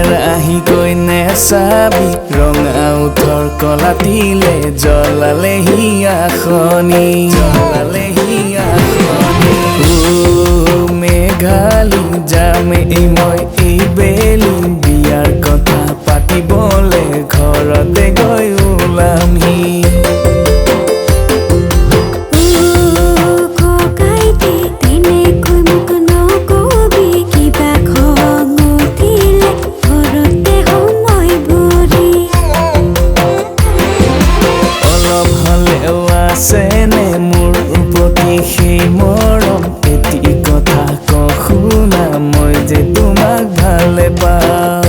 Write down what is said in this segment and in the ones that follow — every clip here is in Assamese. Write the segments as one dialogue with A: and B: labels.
A: কেৰাহী কৈ নেচাবি ৰঙা উঠৰ কলা তিলে জ্বলালে হিয়াখনি মেঘালী যামে মই এই বেলি বিয়াৰ কথা পাতিবলে ঘৰতে গৈ ওলামহি আছেনে মোৰ প্ৰতি সেই মৰম এটি কথা শুনা মই যে তোমাক ভালে পাওঁ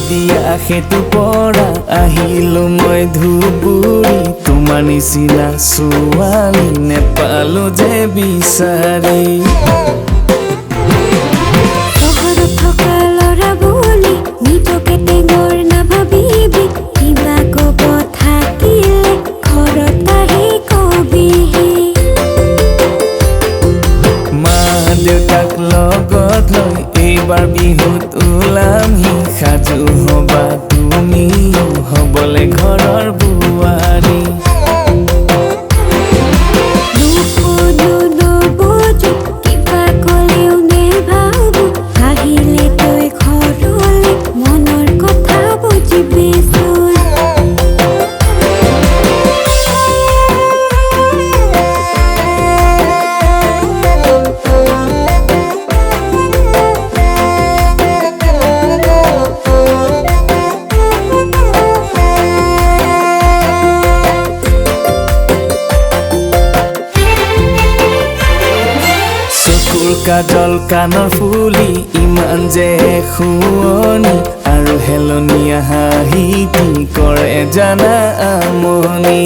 A: দিয়া সেইটো পৰা আহিলো মই ধুবুৰী তোমাৰ নিচিনা ছোৱালী নেপালো যে বিচাৰি দেউতাক লগত লৈ এইবাৰ বিহুত ওলামহি সাজু হবা তুমিও হবলে ঘৰৰ বোৱাৰী কাজল কাণৰ ফুলি ইমান যে শুৱনি আৰু হেলনীয়া হাঁহি কি কৰে জানা আমনি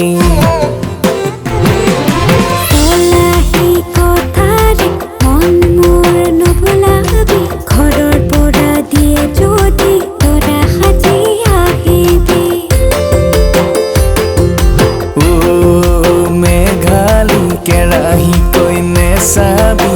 A: মেঘালী কেৰাহী কৈ নেচাবি